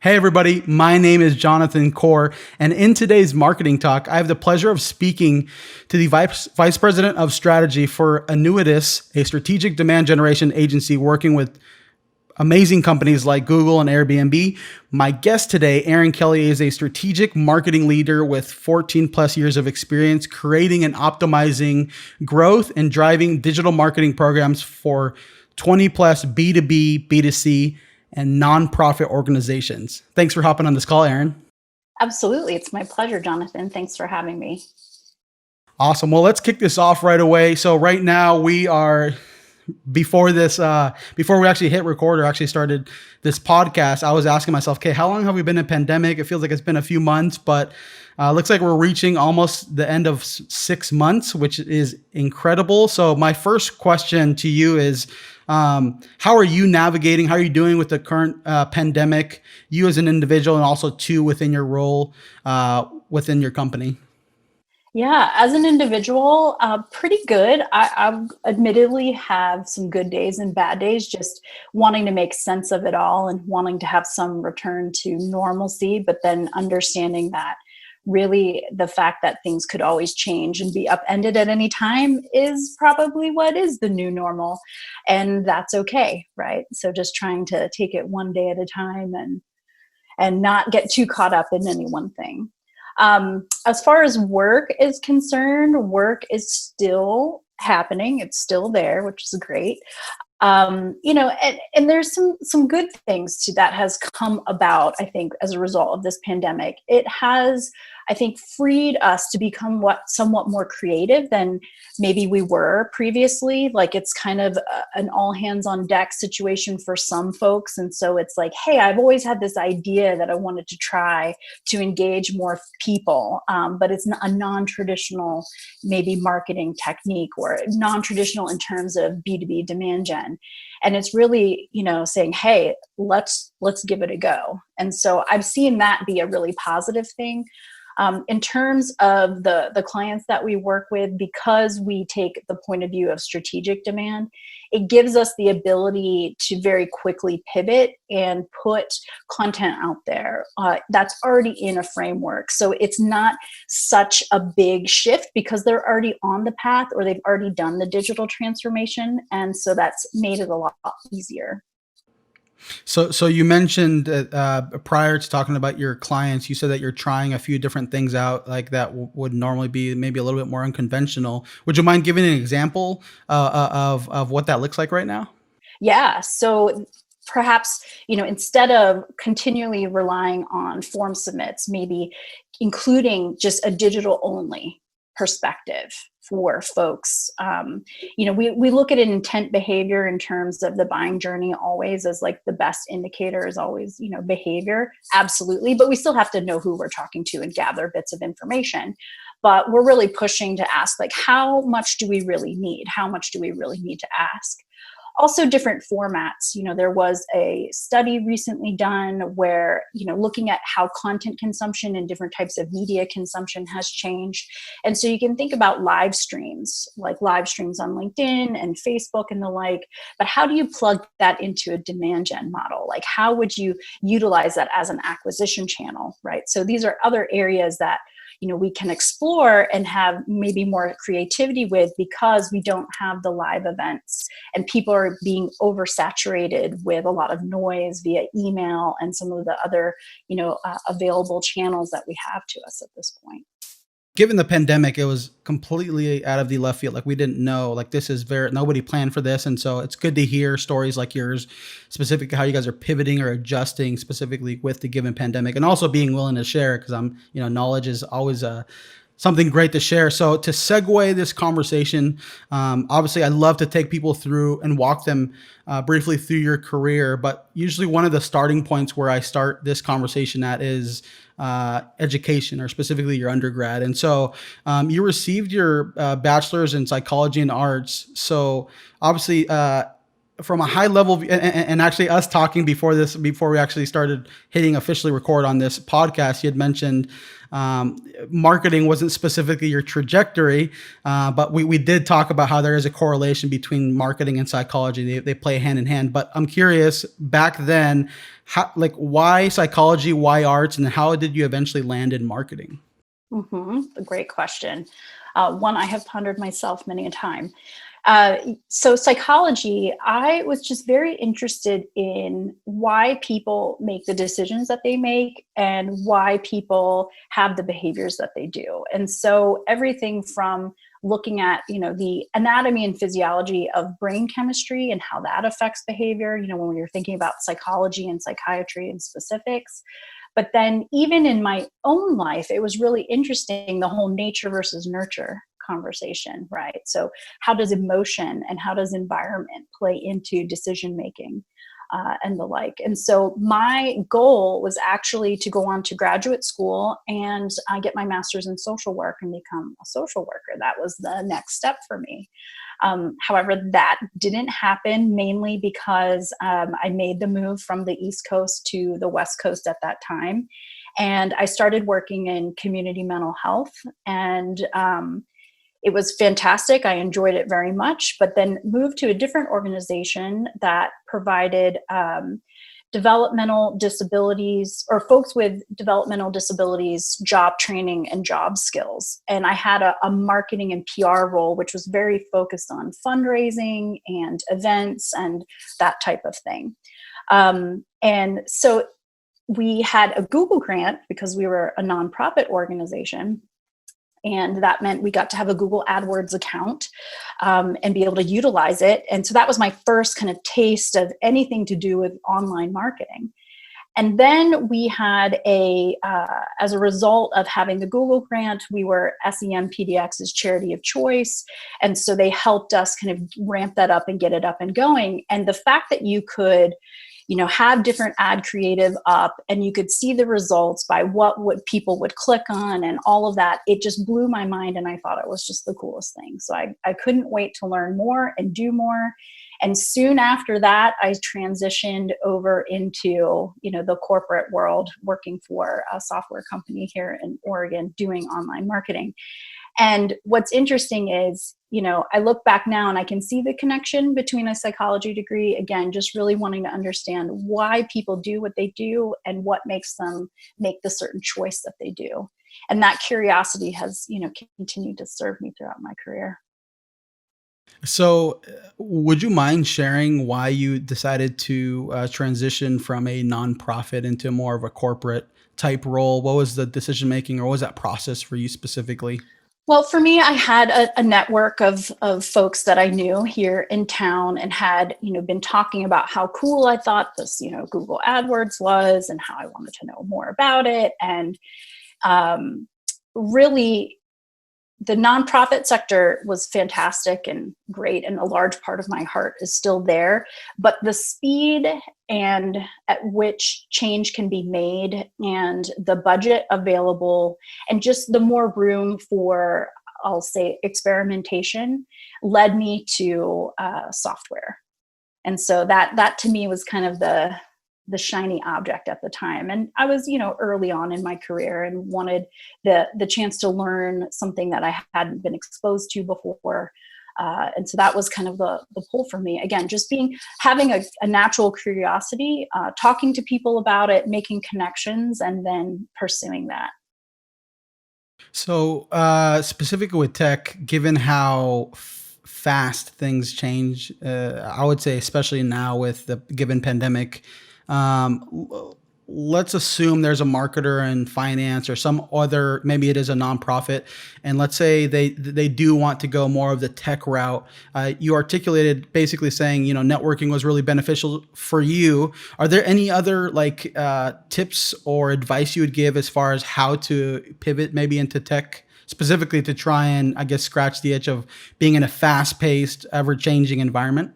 Hey everybody, my name is Jonathan Kaur, and in today's marketing talk, I have the pleasure of speaking to the Vice President of Strategy for ANNUITAS, a strategic demand generation agency working with amazing companies like Google and Airbnb. My guest today, Erin Kelley, is a strategic marketing leader with 14 plus years of experience creating and optimizing growth and driving digital marketing programs for 20 plus B2B, B2C, and nonprofit organizations. Thanks for hopping on this call, Erin. Absolutely. It's my pleasure, Jonathan. Thanks for having me. Awesome. Well, let's kick this off right away. So right now we are before we actually hit record or actually started this podcast, I was asking myself, okay, how long have we been in pandemic? It feels like it's been a few months, but looks like we're reaching almost the end of 6 months, which is incredible. So my first question to you is, how are you navigating? How are you doing with the current pandemic, you as an individual and also too within your role within your company? Yeah, as an individual, pretty good. I admittedly have some good days and bad days, just wanting to make sense of it all and wanting to have some return to normalcy, but then understanding that really the fact that things could always change and be upended at any time is probably what is the new normal. And that's okay, right? So just trying to take it one day at a time and not get too caught up in any one thing. As far as work is concerned, work is still happening. It's still there, which is great. And there's some good things to that has come about, I think, as a result of this pandemic. It has, I think, freed us to become somewhat more creative than maybe we were previously. Like it's kind of an all hands on deck situation for some folks. And so it's like, hey, I've always had this idea that I wanted to try to engage more people, but it's a non-traditional maybe marketing technique or non-traditional in terms of B2B demand gen. And it's really, saying, hey, let's give it a go. And so I've seen that be a really positive thing. In terms of the clients that we work with, because we take the point of view of strategic demand, it gives us the ability to very quickly pivot and put content out there that's already in a framework. So it's not such a big shift because they're already on the path or they've already done the digital transformation. And so that's made it a lot easier. So you mentioned prior to talking about your clients, you said that you're trying a few different things out, like that would normally be maybe a little bit more unconventional. Would you mind giving an example of what that looks like right now? Yeah. So perhaps, instead of continually relying on form submits, maybe including just a digital only perspective for folks. We look at an intent behavior in terms of the buying journey always as like the best indicator is always, behavior. Absolutely. But we still have to know who we're talking to and gather bits of information. But we're really pushing to ask, like, how much do we really need? How much do we really need to ask? Also different formats. There was a study recently done where, looking at how content consumption and different types of media consumption has changed. And so you can think about live streams, like live streams on LinkedIn and Facebook and the like, but how do you plug that into a demand gen model? Like how would you utilize that as an acquisition channel, right? So these are other areas that we can explore and have maybe more creativity with because we don't have the live events and people are being oversaturated with a lot of noise via email and some of the other, available channels that we have to us at this point. Given the pandemic, it was completely out of the left field. Like we didn't know, like nobody planned for this. And so it's good to hear stories like yours, specific to how you guys are pivoting or adjusting specifically with the given pandemic and also being willing to share because knowledge is always something great to share. So to segue this conversation, obviously I'd love to take people through and walk them briefly through your career, but usually one of the starting points where I start this conversation at is education or specifically your undergrad. And so you received your bachelor's in psychology and arts. So obviously from a high level and actually us talking before we actually started hitting officially record on this podcast, you had mentioned Um, Marketing wasn't specifically your trajectory, but we did talk about how there is a correlation between marketing and psychology. They play hand in hand. But I'm curious, back then, how, like, why psychology, why arts, and how did you eventually land in marketing? A great question. One I have pondered myself many a time. So psychology, I was just very interested in why people make the decisions that they make and why people have the behaviors that they do. And so everything from looking at, the anatomy and physiology of brain chemistry and how that affects behavior, when you're thinking about psychology and psychiatry and specifics. But then even in my own life, it was really interesting, the whole nature versus nurture conversation, right? So how does emotion and how does environment play into decision making, and the like? And so my goal was actually to go on to graduate school and get my master's in social work and become a social worker. That was the next step for me. However, that didn't happen, mainly because I made the move from the East Coast to the West Coast at that time. And I started working in community mental health. And it was fantastic. I enjoyed it very much, but then moved to a different organization that provided developmental disabilities, or folks with developmental disabilities, job training and job skills. And I had a marketing and PR role, which was very focused on fundraising and events and that type of thing. And so we had a Google grant because we were a nonprofit organization. And that meant we got to have a Google AdWords account, and be able to utilize it. And so that was my first kind of taste of anything to do with online marketing. And then we had as a result of having the Google grant, we were SEM PDX's charity of choice. And so they helped us kind of ramp that up and get it up and going. And the fact that you could have different ad creative up and you could see the results by what would people would click on and all of that, it just blew my mind. And I thought it was just the coolest thing. So I couldn't wait to learn more and do more. And soon after that, I transitioned over into, the corporate world, working for a software company here in Oregon, doing online marketing. And what's interesting is, I look back now and I can see the connection between a psychology degree, again, just really wanting to understand why people do what they do and what makes them make the certain choice that they do. And that curiosity has, continued to serve me throughout my career. So, would you mind sharing why you decided to transition from a nonprofit into more of a corporate type role? What was the decision making, or what was that process for you specifically? Well, for me, I had a network of folks that I knew here in town and had, been talking about how cool I thought this, Google AdWords was and how I wanted to know more about it. And really, the nonprofit sector was fantastic and great, and a large part of my heart is still there. But the speed and at which change can be made, and the budget available, and just the more room for, I'll say, experimentation, led me to software. And so that to me was kind of the shiny object at the time. And I was, early on in my career and wanted the chance to learn something that I hadn't been exposed to before. And so that was kind of the pull for me. Again, just having a natural curiosity, talking to people about it, making connections, and then pursuing that. So, specifically with tech, given how fast things change, I would say, especially now with the given pandemic, let's assume there's a marketer in finance or some other, maybe it is a nonprofit, and let's say they do want to go more of the tech route. You articulated basically saying, networking was really beneficial for you. Are there any other tips or advice you would give as far as how to pivot maybe into tech, specifically to try and, I guess, scratch the itch of being in a fast-paced, ever-changing environment?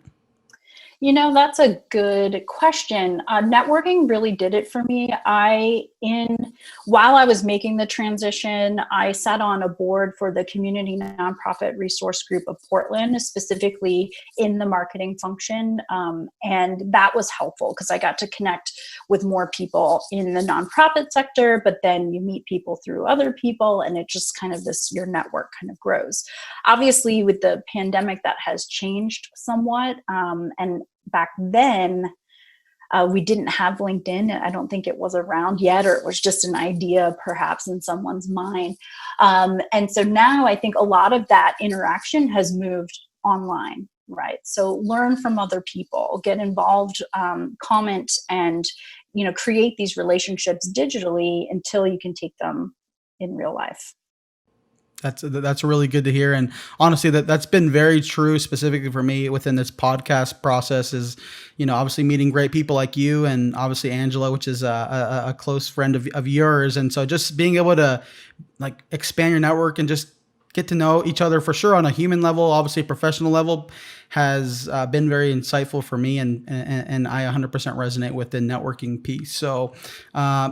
That's a good question. Networking really did it for me. While I was making the transition, I sat on a board for the Community Nonprofit Resource Group of Portland, specifically in the marketing function. And that was helpful because I got to connect with more people in the nonprofit sector, but then you meet people through other people, and it just kind of your network kind of grows. Obviously, with the pandemic, that has changed somewhat. And back then, we didn't have LinkedIn. I don't think it was around yet, or it was just an idea perhaps in someone's mind. And so now I think a lot of that interaction has moved online, right? So learn from other people, get involved, comment, and create these relationships digitally until you can take them in real life. That's really good to hear, and honestly, that's been very true specifically for me within this podcast process. Is obviously meeting great people like you, and obviously Angela, which is a close friend of yours, and so just being able to like expand your network and just get to know each other for sure on a human level, obviously professional level, has been very insightful for me, and I 100% resonate with the networking piece. So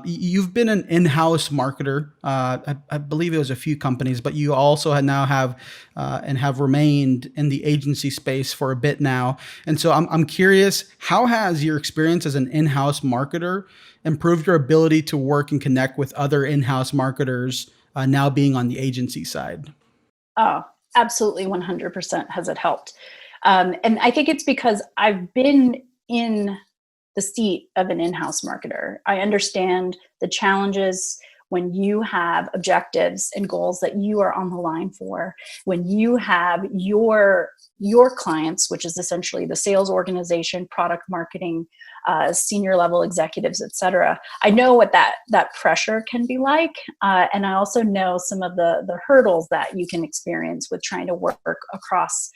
you've been an in-house marketer. I believe it was a few companies, but you also now have and have remained in the agency space for a bit now. And so I'm curious, how has your experience as an in-house marketer improved your ability to work and connect with other in-house marketers now being on the agency side? Oh, absolutely 100% has it helped. And I think it's because I've been in the seat of an in-house marketer. I understand the challenges when you have objectives and goals that you are on the line for, when you have your clients, which is essentially the sales organization, product marketing, senior level executives, et cetera. I know what that pressure can be like. And I also know some of the hurdles that you can experience with trying to work across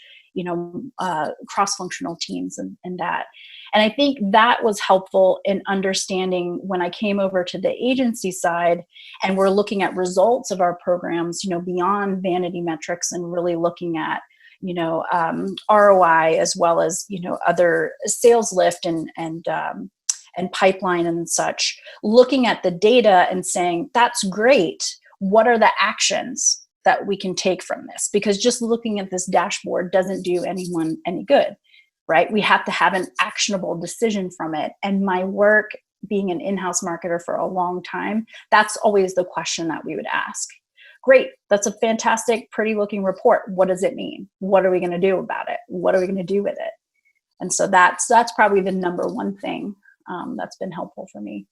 cross-functional teams and that. And I think that was helpful in understanding when I came over to the agency side and we're looking at results of our programs, beyond vanity metrics and really looking at, ROI as well as, other sales lift and pipeline and such, looking at the data and saying, that's great. What are the actions that we can take from this? Because just looking at this dashboard doesn't do anyone any good, right? We have to have an actionable decision from it. And my work being an in-house marketer for a long time, that's always the question that we would ask. Great, that's a fantastic, pretty looking report. What does it mean? What are we going to do about it? What are we going to do with it? And so that's probably the number one thing that's been helpful for me.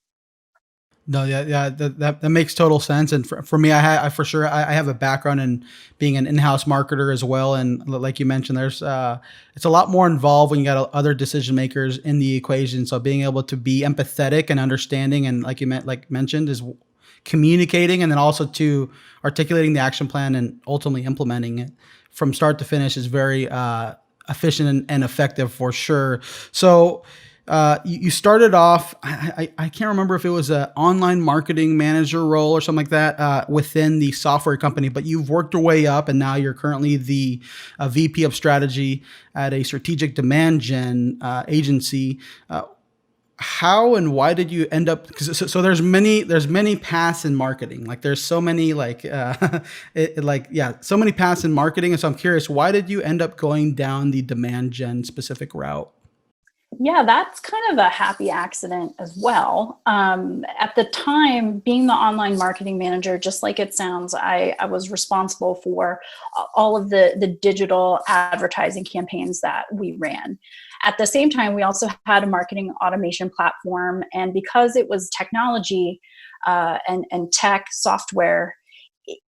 No, yeah, that makes total sense. And for me, for sure, I have a background in being an in-house marketer as well. And like you mentioned, there's it's a lot more involved when you got other decision makers in the equation. So being able to be empathetic and understanding, and like mentioned, is communicating, and then also to articulating the action plan and ultimately implementing it from start to finish is very efficient and effective for sure. So. You started off, I can't remember if it was an online marketing manager role or something like that within the software company, but you've worked your way up and now you're currently the VP of strategy at a strategic demand gen agency. How and why did you end up? Because so there's many paths in marketing. Like there's so many so many paths in marketing. And so I'm curious, why did you end up going down the demand gen specific route? Yeah, that's kind of a happy accident as well. At the time, being the online marketing manager, just like it sounds, I was responsible for all of the digital advertising campaigns that we ran. At the same time, we also had a marketing automation platform. And because it was technology and tech software,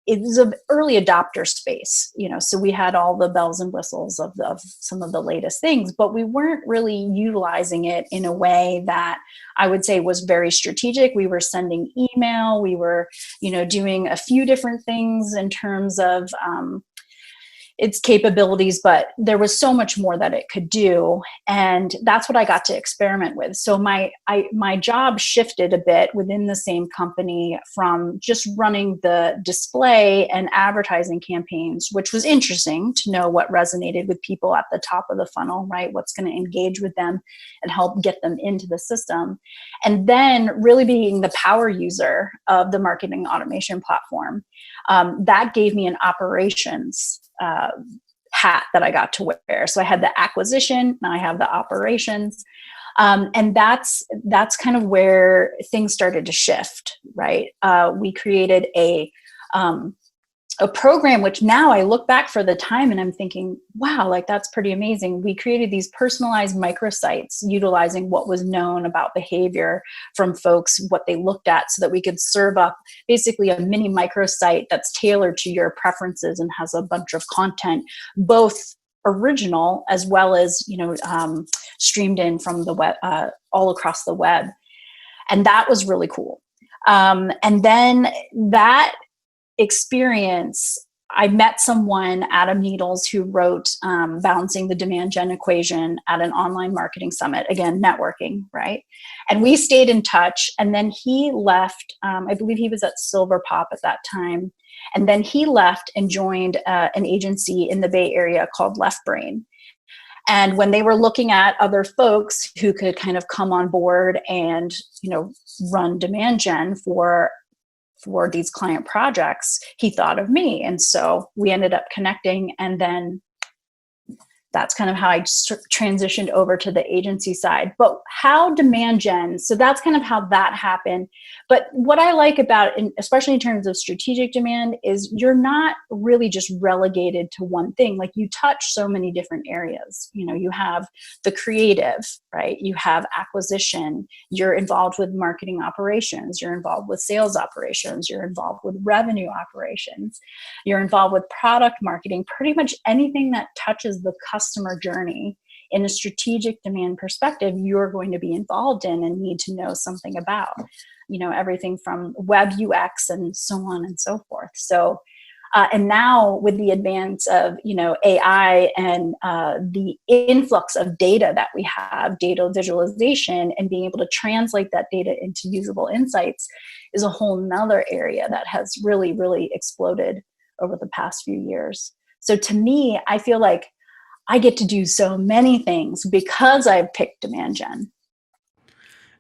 it was an early adopter space, so we had all the bells and whistles of some of the latest things, but we weren't really utilizing it in a way that I would say was very strategic. We were sending email, we were, doing a few different things in terms of its capabilities, but there was so much more that it could do, and that's what I got to experiment with. So my job shifted a bit within the same company from just running the display and advertising campaigns, which was interesting to know what resonated with people at the top of the funnel, right? What's going to engage with them and help get them into the system. And then really being the power user of the marketing automation platform. That gave me an operations hat that I got to wear. So I had the acquisition, now I have the operations. And that's kind of where things started to shift, right? We created a program, which now I look back for the time and I'm thinking, wow, like that's pretty amazing. We created these personalized microsites utilizing what was known about behavior from folks, what they looked at, so that we could serve up basically a mini microsite that's tailored to your preferences and has a bunch of content, both original as well as, streamed in from the web, all across the web. And that was really cool. And then that experience, I met someone, Adam Needles, who wrote Balancing the Demand Gen Equation at an online marketing summit, again, networking, right? And we stayed in touch. And then he left, I believe he was at Silver Pop at that time. And then he left and joined an agency in the Bay Area called Left Brain. And when they were looking at other folks who could kind of come on board and, run demand gen for these client projects, he thought of me. And so we ended up connecting, and then that's kind of how I transitioned over to the agency side. But how demand gen, so that's kind of how that happened. But what I like about, especially in terms of strategic demand, is you're not really just relegated to one thing. Like, you touch so many different areas. You have the creative, right? You have acquisition, you're involved with marketing operations, you're involved with sales operations, you're involved with revenue operations, you're involved with product marketing, pretty much anything that touches the customer journey in a strategic demand perspective, you're going to be involved in and need to know something about, everything from web UX and so on and so forth. So, and now with the advance of, AI and the influx of data that we have, data visualization, and being able to translate that data into usable insights is a whole nother area that has really, really exploded over the past few years. So to me, I feel like I get to do so many things because I've picked demand gen.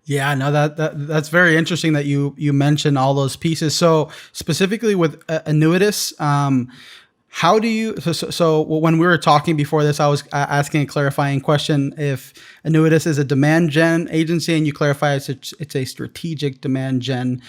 Yeah, no, that's very interesting that you mentioned all those pieces. So specifically with Annuitas, how do you? So when we were talking before this, I was asking a clarifying question. If Annuitas is a demand gen agency, and you clarify it's a strategic demand gen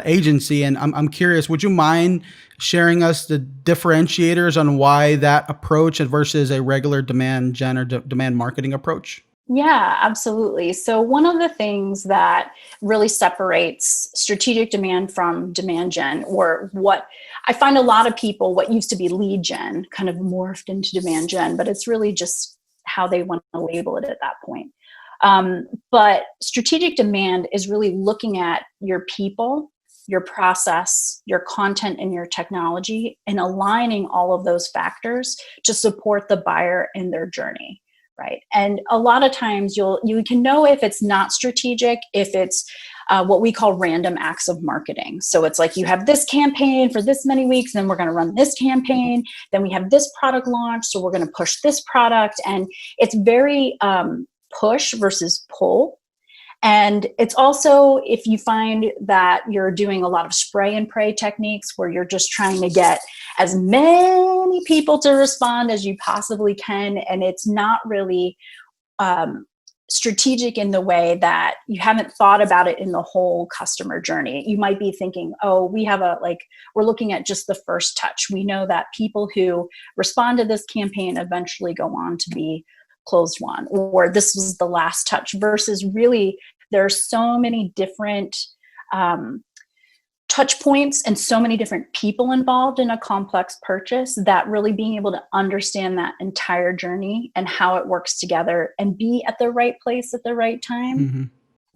agency, and I'm curious, would you mind sharing us the differentiators on why that approach versus a regular demand gen or demand marketing approach? Yeah, absolutely. So one of the things that really separates strategic demand from demand gen, or what I find a lot of people, what used to be lead gen kind of morphed into demand gen, but it's really just how they want to label it at that point. But strategic demand is really looking at your people, your process, your content, and your technology, and aligning all of those factors to support the buyer in their journey. Right. And a lot of times you can know if it's not strategic, if it's what we call random acts of marketing. So it's like, you have this campaign for this many weeks, then we're going to run this campaign. Then we have this product launch, so we're going to push this product. And it's very push versus pull. And it's also, if you find that you're doing a lot of spray and pray techniques, where you're just trying to get as many people to respond as you possibly can, and it's not really strategic in the way that you haven't thought about it in the whole customer journey. You might be thinking, oh, we're looking at just the first touch. We know that people who respond to this campaign eventually go on to be closed won, or this was the last touch, versus really there are so many different touch points and so many different people involved in a complex purchase, that really being able to understand that entire journey and how it works together and be at the right place at the right time, Mm-hmm.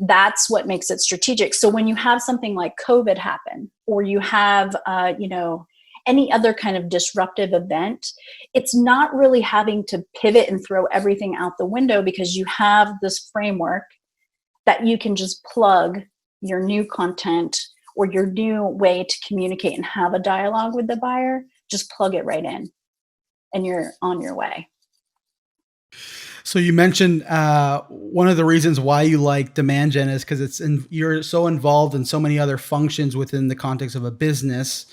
that's what makes it strategic. So when you have something like COVID happen, or you have any other kind of disruptive event, it's not really having to pivot and throw everything out the window, because you have this framework that you can just plug your new content or your new way to communicate and have a dialogue with the buyer, just plug it right in and you're on your way. So you mentioned one of the reasons why you like demand gen is because you're so involved in so many other functions within the context of a business.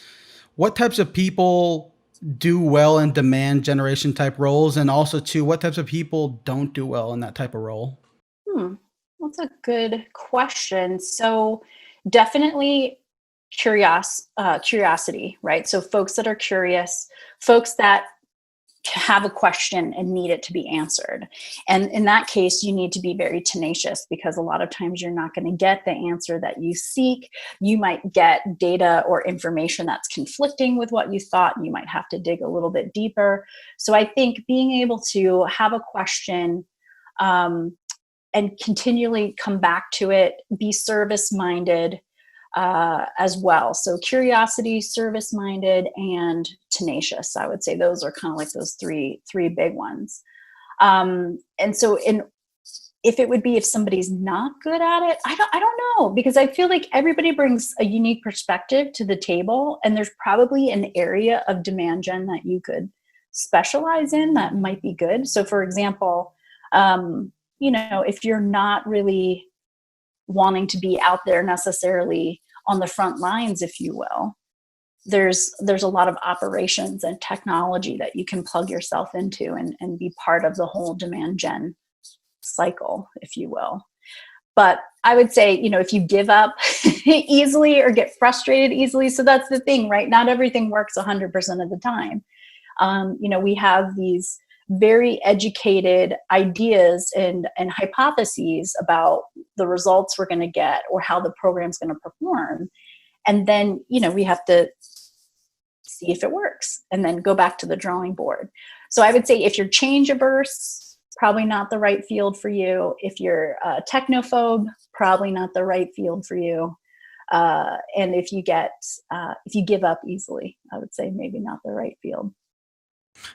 What types of people do well in demand generation type roles, and also too, what types of people don't do well in that type of role? Hmm, that's a good question. So definitely curiosity, right? So folks that are curious, folks that have a question and need it to be answered. And in that case, you need to be very tenacious, because a lot of times you're not going to get the answer that you seek. You might get data or information that's conflicting with what you thought, and you might have to dig a little bit deeper. So I think being able to have a question, and continually come back to it, be service minded, as well. So curiosity, service minded, and tenacious. I would say those are kind of like those three big ones. And so if it would be, if somebody's not good at it, I don't know, because I feel like everybody brings a unique perspective to the table, and there's probably an area of demand gen that you could specialize in that might be good. So for example, if you're not really wanting to be out there necessarily on the front lines, if you will, there's a lot of operations and technology that you can plug yourself into and be part of the whole demand gen cycle, if you will. But I would say, if you give up easily or get frustrated easily, so that's the thing, right? Not everything works 100% of the time. We have these very educated ideas and hypotheses about the results we're going to get or how the program's going to perform. And then, we have to see if it works and then go back to the drawing board. So I would say if you're change averse, probably not the right field for you. If you're a technophobe, probably not the right field for you. And if you give up easily, I would say maybe not the right field.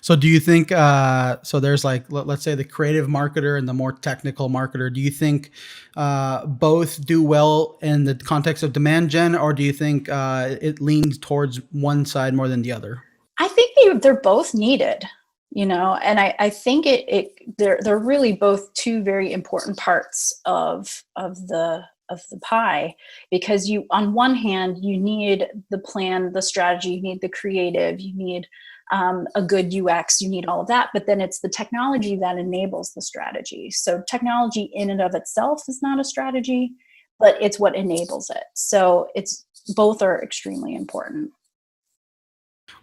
So do you think, so there's like, let's say the creative marketer and the more technical marketer, do you think both do well in the context of demand gen, or do you think it leans towards one side more than the other? I think they're both needed, and I think they're really both two very important parts of the pie, because on one hand, you need the plan, the strategy, you need the creative, you need a good UX, you need all of that, but then it's the technology that enables the strategy. So technology in and of itself is not a strategy, but it's what enables it. So both are extremely important.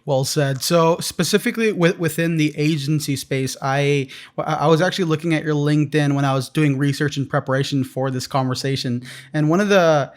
Well said. So specifically within the agency space, I was actually looking at your LinkedIn when I was doing research in preparation for this conversation, and one of the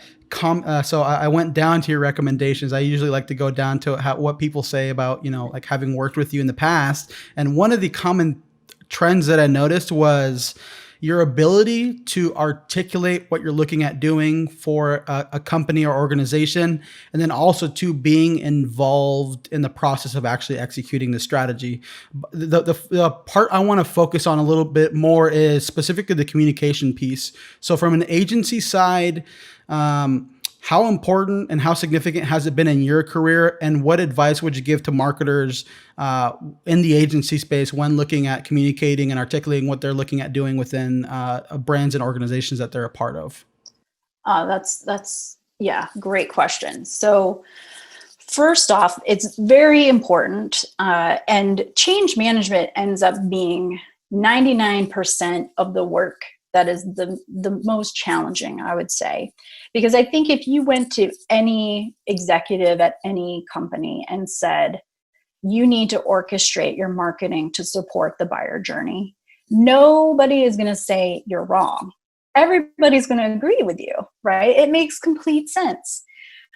so I went down to your recommendations. I usually like to go down to what people say about like having worked with you in the past, and one of the common trends that I noticed was your ability to articulate what you're looking at doing for a company or organization, and then also to being involved in the process of actually executing the strategy. The part I want to focus on a little bit more is specifically the communication piece. So from an agency side, how important and how significant has it been in your career? And what advice would you give to marketers in the agency space when looking at communicating and articulating what they're looking at doing within brands and organizations that they're a part of? Yeah, great question. So first off, it's very important, and change management ends up being 99% of the work that is the most challenging, I would say. Because I think if you went to any executive at any company and said, you need to orchestrate your marketing to support the buyer journey, nobody is going to say you're wrong. Everybody's going to agree with you, right? It makes complete sense.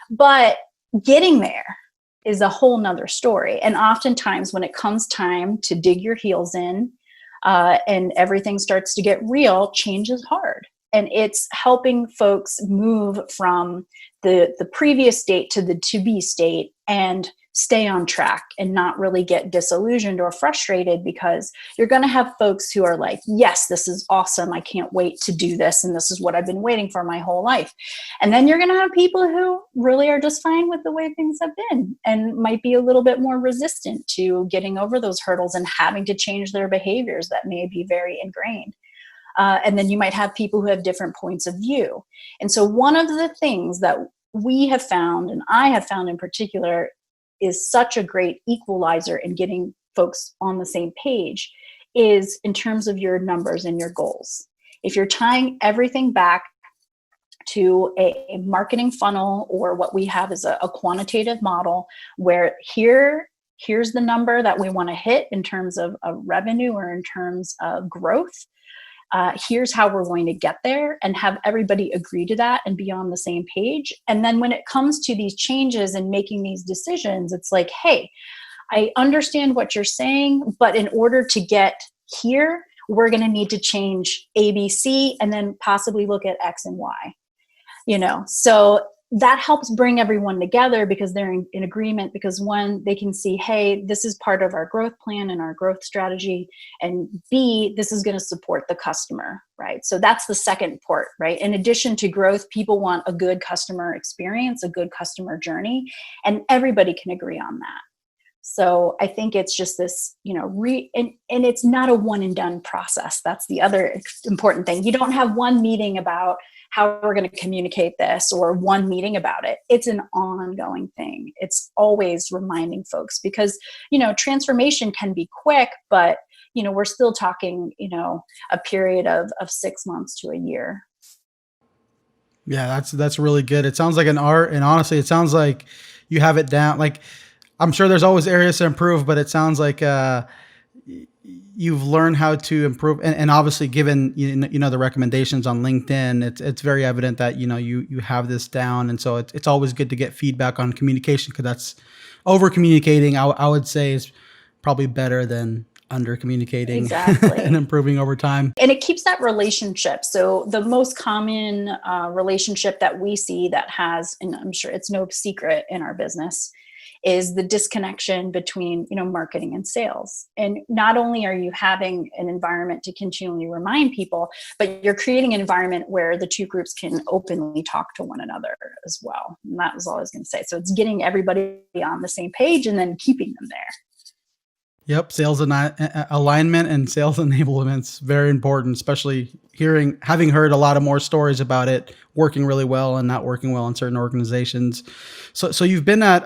But getting there is a whole nother story. And oftentimes when it comes time to dig your heels in, and everything starts to get real, change is hard. And it's helping folks move from the previous state to the to be state and stay on track and not really get disillusioned or frustrated, because you're going to have folks who are like, yes, this is awesome, I can't wait to do this, and this is what I've been waiting for my whole life. And then you're going to have people who really are just fine with the way things have been and might be a little bit more resistant to getting over those hurdles and having to change their behaviors that may be very ingrained. And then you might have people who have different points of view. And so one of the things that we have found, and I have found in particular, is such a great equalizer in getting folks on the same page is in terms of your numbers and your goals. If you're tying everything back to a marketing funnel, or what we have is a quantitative model, where here's the number that we want to hit in terms of revenue or in terms of growth. Here's how we're going to get there, and have everybody agree to that and be on the same page. And then when it comes to these changes and making these decisions, it's like, hey, I understand what you're saying, but in order to get here, we're going to need to change A, B, C, and then possibly look at X and Y. So that helps bring everyone together, because they're in agreement, because one, they can see, hey, this is part of our growth plan and our growth strategy, and B, this is going to support the customer, right? So that's the second part, right? In addition to growth, people want a good customer experience, a good customer journey, and everybody can agree on that. So I think it's just this, and it's not a one and done process. That's the other important thing. You don't have one meeting about how we're going to communicate this, or one meeting about it. It's an ongoing thing. It's always reminding folks, because, transformation can be quick, but, we're still talking, a period of 6 months to a year. Yeah, that's really good. It sounds like an art, and honestly, it sounds like you have it down. Like, I'm sure there's always areas to improve, but it sounds like you've learned how to improve. And obviously, given the recommendations on LinkedIn, it's very evident that you have this down. And so it's always good to get feedback on communication, because that's over communicating. I would say is probably better than under communicating. Exactly. And improving over time. And it keeps that relationship. So the most common relationship that we see that has, and I'm sure it's no secret in our business, is the disconnection between, marketing and sales. And not only are you having an environment to continually remind people, but you're creating an environment where the two groups can openly talk to one another as well. And that was all I was going to say. So it's getting everybody on the same page and then keeping them there. Yep, sales and alignment and sales enablement's very important, especially having heard a lot of more stories about it working really well and not working well in certain organizations. So you've been at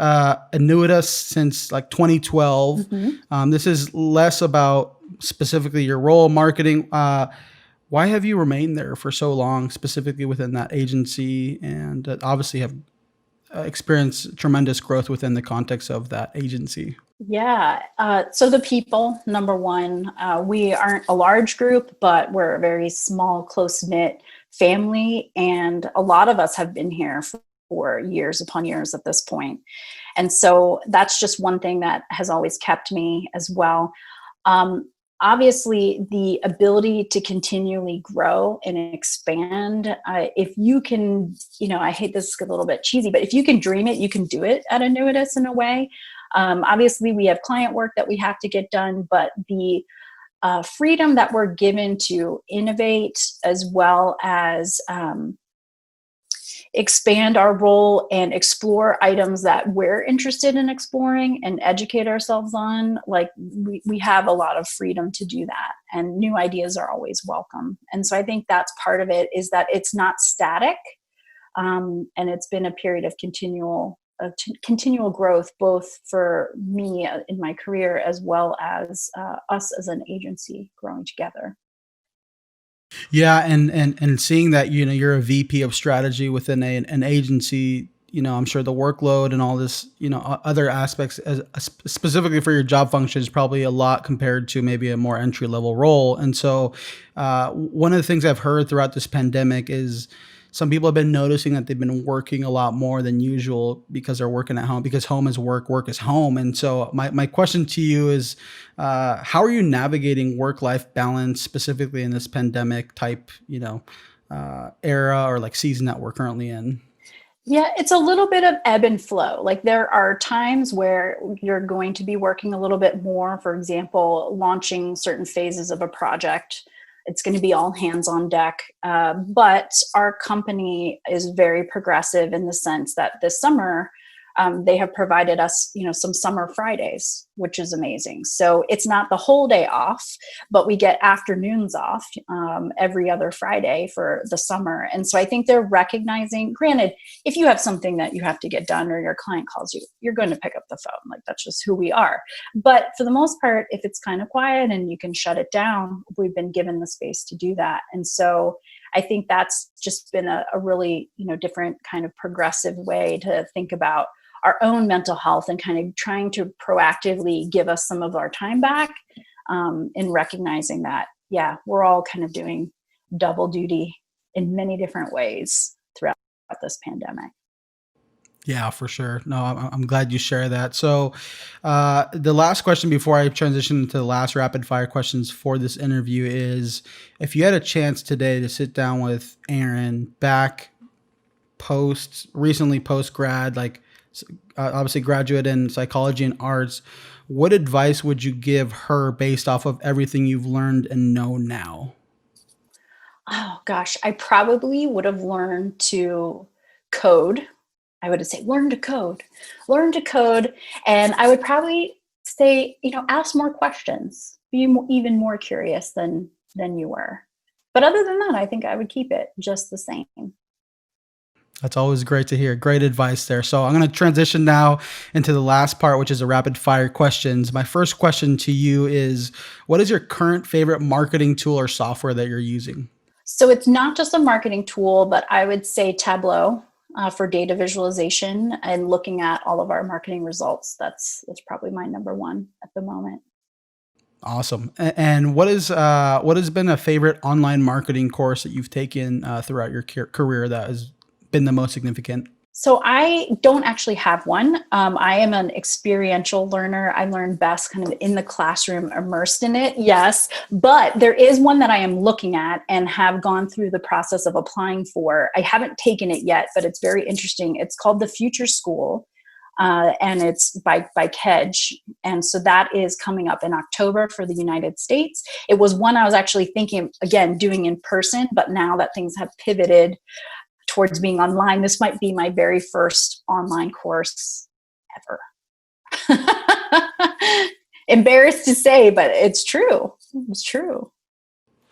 ANNUITAS since like 2012. Mm-hmm. This is less about specifically your role, marketing. Why have you remained there for so long, specifically within that agency, and obviously have experienced tremendous growth within the context of that agency? Yeah. So the people, number one, we aren't a large group, but we're a very small, close-knit family. And a lot of us have been here for years upon years at this point. And so that's just one thing that has always kept me as well. Obviously, the ability to continually grow and expand, if you can, I hate this a little bit cheesy, but if you can dream it, you can do it at ANNUITAS in a way. Obviously, we have client work that we have to get done, but the freedom that we're given to innovate, as well as expand our role and explore items that we're interested in exploring and educate ourselves on, like we have a lot of freedom to do that, and new ideas are always welcome. And so I think that's part of it, is that it's not static, and it's been a period of continual growth, both for me in my career, as well as us as an agency growing together. Yeah, and seeing that you're a VP of strategy within an agency, I'm sure the workload and all this, other aspects, specifically for your job function, is probably a lot compared to maybe a more entry level role. And so, one of the things I've heard throughout this pandemic is some people have been noticing that they've been working a lot more than usual because they're working at home, because home is work, work is home. And so my question to you is, how are you navigating work-life balance, specifically in this pandemic type, era or like season that we're currently in? Yeah, it's a little bit of ebb and flow. Like there are times where you're going to be working a little bit more, for example, launching certain phases of a project. It's going to be all hands on deck. But our company is very progressive in the sense that this summer, they have provided us, some summer Fridays, which is amazing. So it's not the whole day off, but we get afternoons off every other Friday for the summer. And so I think they're recognizing, granted, if you have something that you have to get done or your client calls you, you're going to pick up the phone. Like that's just who we are. But for the most part, if it's kind of quiet and you can shut it down, we've been given the space to do that. And so I think that's just been a really, different kind of progressive way to think about our own mental health and kind of trying to proactively give us some of our time back, in recognizing that, yeah, we're all kind of doing double duty in many different ways throughout this pandemic. Yeah, for sure. No, I'm glad you share that. So, the last question before I transition to the last rapid fire questions for this interview is, if you had a chance today to sit down with Erin back recently post grad, like obviously graduate in psychology and arts, what advice would you give her based off of everything you've learned and know now? Oh gosh, I probably would have learned to code. I would say learn to code. And I would probably say, ask more questions, be even more curious than you were. But other than that, I think I would keep it just the same. That's always great to hear. Great advice there. So I'm going to transition now into the last part, which is a rapid fire questions. My first question to you is, what is your current favorite marketing tool or software that you're using? So it's not just a marketing tool, but I would say Tableau for data visualization and looking at all of our marketing results. That's probably my number one at the moment. Awesome. And what has been a favorite online marketing course that you've taken throughout your career that has been the most significant? So I don't actually have one. I am an experiential learner. I learn best kind of in the classroom, immersed in it. Yes, but there is one that I am looking at and have gone through the process of applying for. I haven't taken it yet, but it's very interesting. It's called the Future School. And it's by Kedge. And so that is coming up in October for the United States. It was one I was actually thinking, again, doing in person, but now that things have pivoted towards being online, this might be my very first online course ever. Embarrassed to say, but it's true. It's true.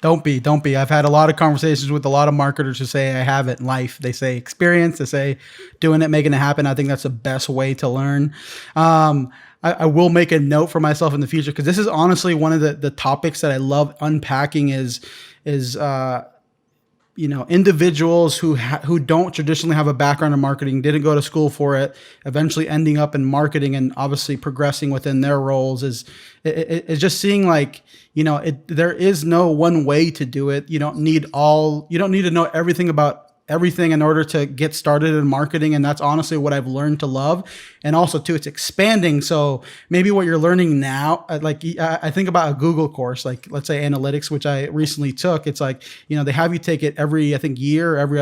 Don't be. I've had a lot of conversations with a lot of marketers who say I have it in life. They say experience, they say doing it, making it happen. I think that's the best way to learn. I will make a note for myself in the future, because this is honestly one of the topics that I love unpacking is individuals who don't traditionally have a background in marketing, didn't go to school for it, eventually ending up in marketing and obviously progressing within their roles, is just seeing like, there is no one way to do it. You don't need to know everything about everything in order to get started in marketing. And that's honestly what I've learned to love. And also too, it's expanding. So maybe what you're learning now, I think about a Google course, like let's say analytics, which I recently took. It's like, they have you take it every, I think year, every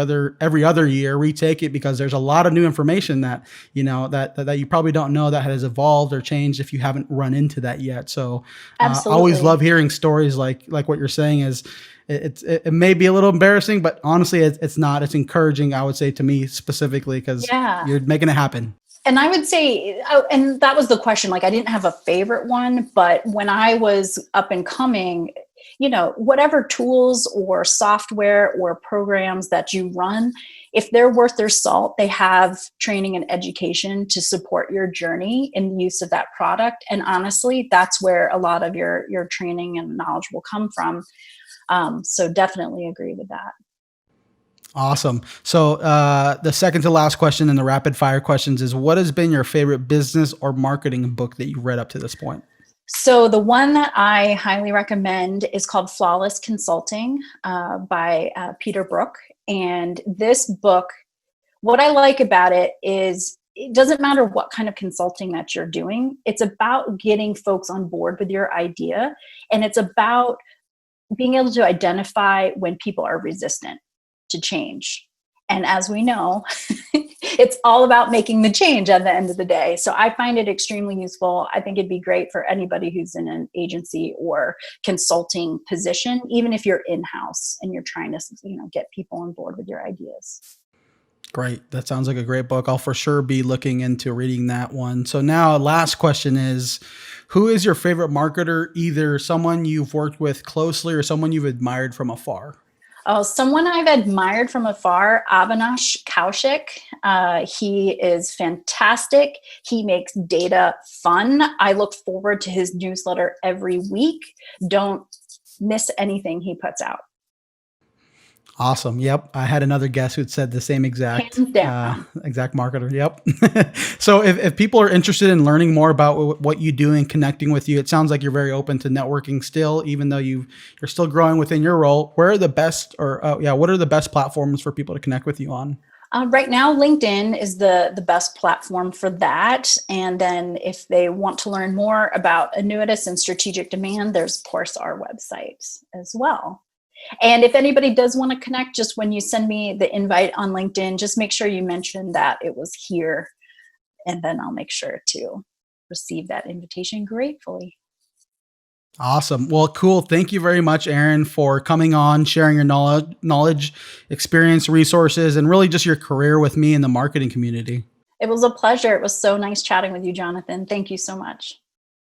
other year, retake it, because there's a lot of new information that, that you probably don't know that has evolved or changed if you haven't run into that yet. So I always Absolutely. love hearing stories like what you're saying is, it may be a little embarrassing, but honestly, it's not. It's encouraging, I would say, to me specifically, because Yeah. you're making it happen. And I would say, oh, and that was the question. Like, I didn't have a favorite one, but when I was up and coming, whatever tools or software or programs that you run, if they're worth their salt, they have training and education to support your journey in the use of that product. And honestly, that's where a lot of your training and knowledge will come from. So definitely agree with that. Awesome. So the second to last question in the rapid fire questions is, what has been your favorite business or marketing book that you've read up to this point? So the one that I highly recommend is called Flawless Consulting by Peter Brook. And this book, what I like about it is it doesn't matter what kind of consulting that you're doing. It's about getting folks on board with your idea. And it's about being able to identify when people are resistant to change. And as we know, it's all about making the change at the end of the day. So I find it extremely useful. I think it'd be great for anybody who's in an agency or consulting position, even if you're in-house and you're trying to, get people on board with your ideas. Great. That sounds like a great book. I'll for sure be looking into reading that one. So now last question is, who is your favorite marketer, either someone you've worked with closely or someone you've admired from afar? Oh, someone I've admired from afar, Avinash Kaushik. He is fantastic. He makes data fun. I look forward to his newsletter every week. Don't miss anything he puts out. Awesome. Yep. I had another guest who'd said the same Hands down. exact marketer. Yep. So if people are interested in learning more about what you do and connecting with you, it sounds like you're very open to networking still, even though you're still growing within your role. Where are the best, or yeah, what are the best platforms for people to connect with you on? Right now, LinkedIn is the best platform for that. And then if they want to learn more about Annuitas and strategic demand, there's, of course, our website as well. And if anybody does want to connect, just when you send me the invite on LinkedIn, just make sure you mention that it was here, and then I'll make sure to receive that invitation gratefully. Awesome. Well, cool. Thank you very much, Erin, for coming on, sharing your knowledge, experience, resources, and really just your career with me in the marketing community. It was a pleasure. It was so nice chatting with you, Jonathan. Thank you so much.